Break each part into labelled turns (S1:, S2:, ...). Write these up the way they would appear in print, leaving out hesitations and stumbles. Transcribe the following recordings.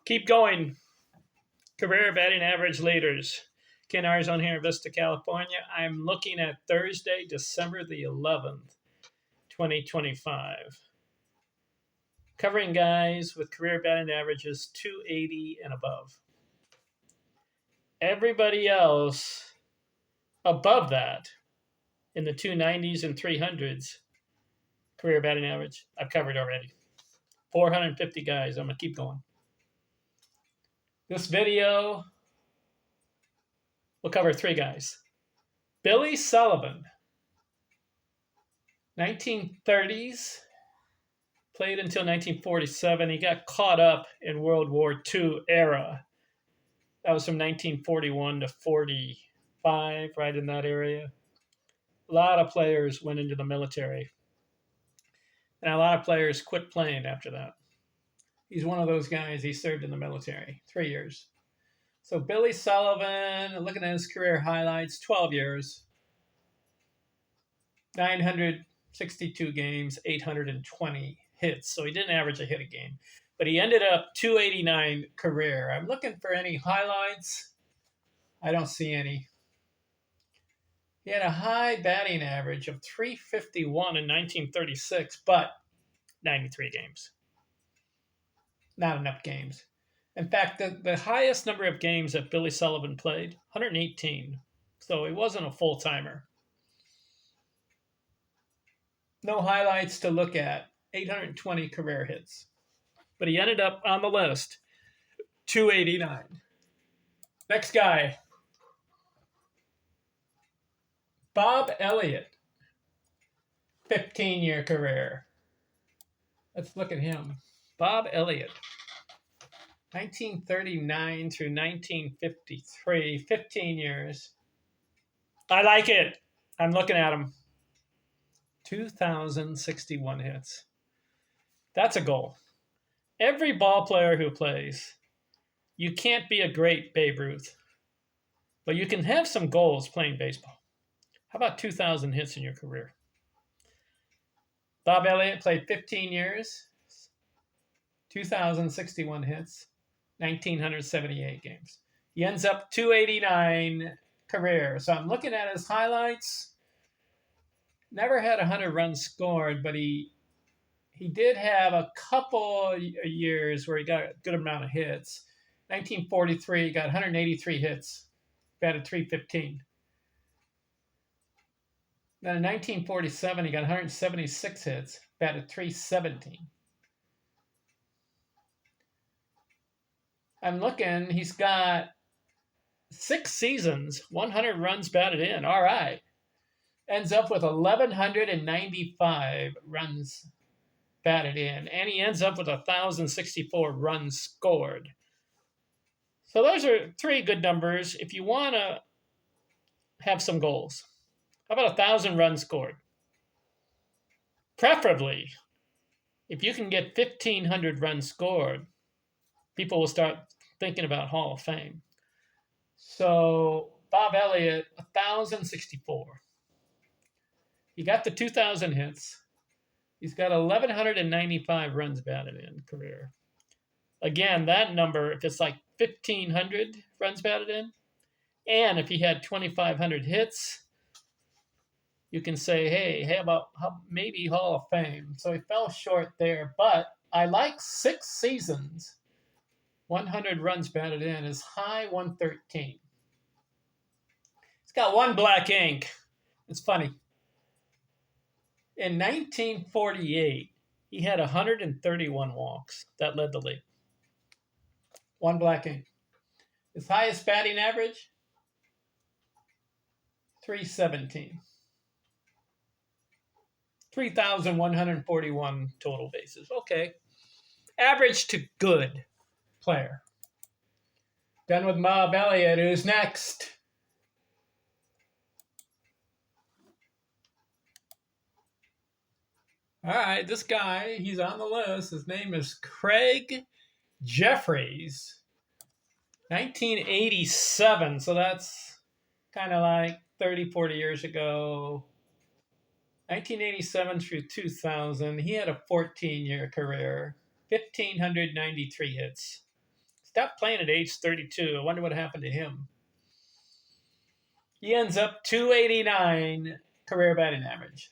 S1: Keep going. Career batting average leaders. Ken Arizona here in Vista, California. I'm looking at Thursday, December the 11th, 2025. Covering guys with career batting averages 280 and above. Everybody else above that in the 290s and 300s career batting average, I've covered already. 450 guys. I'm going to keep going. This video will cover three guys. Billy Sullivan, 1930s, played until 1947. He got caught up in World War II era. That was from 1941 to 45, right in that area. A lot of players went into the military. And a lot of players quit playing after that. He's one of those guys. He served in the military, 3 years. So Billy Sullivan, looking at his career highlights, 12 years, 962 games, 820 hits. So he didn't average a hit a game. But he ended up 289 career. I'm looking for any highlights. I don't see any. He had a high batting average of 351 in 1936, but 93 games. Not enough games. In fact, the highest number of games that Billy Sullivan played, 118. So he wasn't a full-timer. No highlights to look at. 820 career hits. But he ended up on the list, 289. Next guy, Bob Elliott, 15-year career. Let's look at him. Bob Elliott, 1939 through 1953, 15 years. I like it. I'm looking at him. 2,061 hits. That's a goal. Every ball player who plays, you can't be a great Babe Ruth, but you can have some goals playing baseball. How about 2,000 hits in your career? Bob Elliott played 15 years, 2,061 hits, 1,978 games. He ends up 289 career. So I'm looking at his highlights. Never had 100 runs scored, but he did have a couple years where he got a good amount of hits. 1943, he got 183 hits, batted .315. Then in 1947, he got 176 hits, batted .317. I'm looking, he's got 6 seasons, 100 runs batted in. All right. Ends up with 1,195 runs batted in, and he ends up with 1,064 runs scored. So those are 3 good numbers if you want to have some goals. How about 1,000 runs scored? Preferably, if you can get 1,500 runs scored, people will start thinking about Hall of Fame. So Bob Elliott, 1,064. He got the 2,000 hits. He's got 1,195 runs batted in career. Again, that number, if it's like 1,500 runs batted in, and if he had 2,500 hits, you can say, hey, maybe Hall of Fame. So he fell short there, but I like 6 seasons, 100 runs batted in, is high 113. He's got 1 black ink. It's funny. In 1948, he had 131 walks. That led the league. 1 black ink. His highest batting average, 317. 3,141 total bases. Okay. Average to good player. Done with Bob Elliott. Who's next? All right, this guy, he's on the list. His name is Gregg Jefferies. 1987, so that's kind of like 30, 40 years ago. 1987 through 2000, he had a 14-year career, 1,593 hits, stopped playing at age 32. I wonder what happened to him. He ends up 289 career batting average.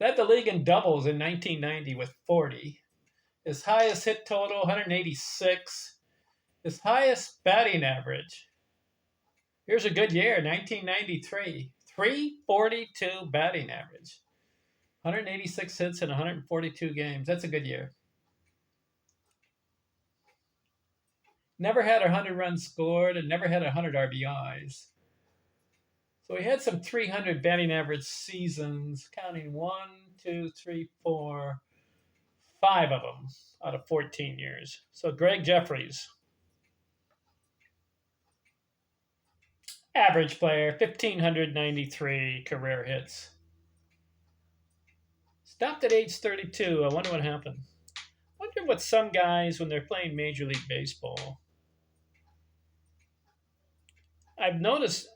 S1: Led the league in doubles in 1990 with 40. His highest hit total, 186. His highest batting average. Here's a good year, 1993. 342 batting average. 186 hits in 142 games. That's a good year. Never had 100 runs scored and never had 100 RBIs. So he had some 300 batting average seasons, counting 1, 2, 3, 4, 5 of them out of 14 years. So Gregg Jefferies, average player, 1,593 career hits. Stopped at age 32. I wonder what happened. Wonder what some guys, when they're playing Major League Baseball, I've noticed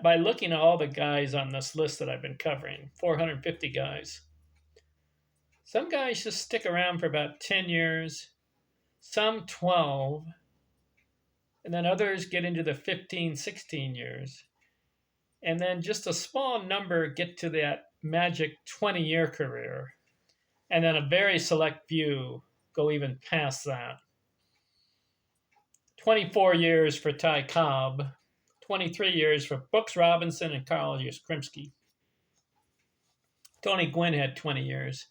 S1: by looking at all the guys on this list that I've been covering, 450 guys, some guys just stick around for about 10 years, some 12, and then others get into the 15, 16 years. And then just a small number get to that magic 20-year career. And then a very select few go even past that. 24 years for Ty Cobb, 23 years for Brooks Robinson and Carl Yastrzemski. Tony Gwynn had 20 years.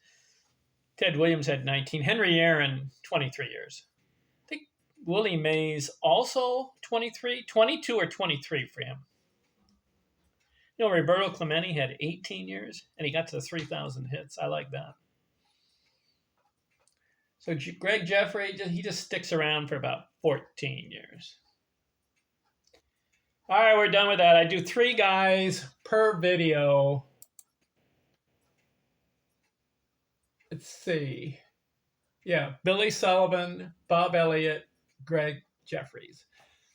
S1: Ted Williams had 19. Henry Aaron, 23 years. I think Willie Mays also 23, 22 or 23 for him. You know, Roberto Clemente had 18 years, and he got to 3,000 hits. I like that. So Gregg Jefferies, he just sticks around for about 14 years. All right, we're done with that. I do 3 guys per video. Let's see. Yeah, Billy Sullivan, Bob Elliott, Gregg Jefferies.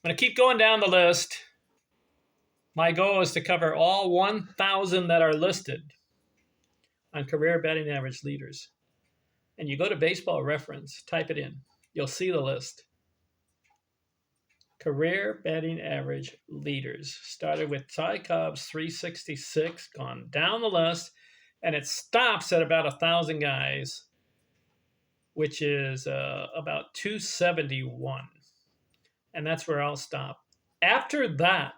S1: I'm going to keep going down the list. My goal is to cover all 1,000 that are listed on career batting average leaders. And you go to Baseball Reference, type it in. You'll see the list. Career batting average leaders. Started with Ty Cobb's 366, gone down the list, and it stops at about 1,000 guys, which is about 271. And that's where I'll stop. After that,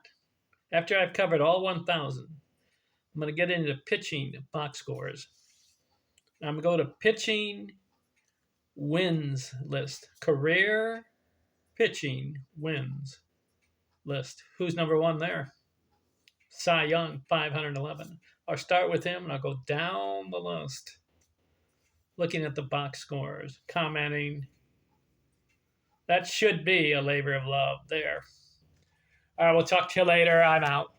S1: after I've covered all 1,000, I'm going to get into pitching box scores. I'm going to go to pitching wins list. Career pitching wins list. Who's number 1 there? Cy Young, 511. I'll start with him and I'll go down the list, looking at the box scores, commenting. That should be a labor of love there. All right, we'll talk to you later. I'm out.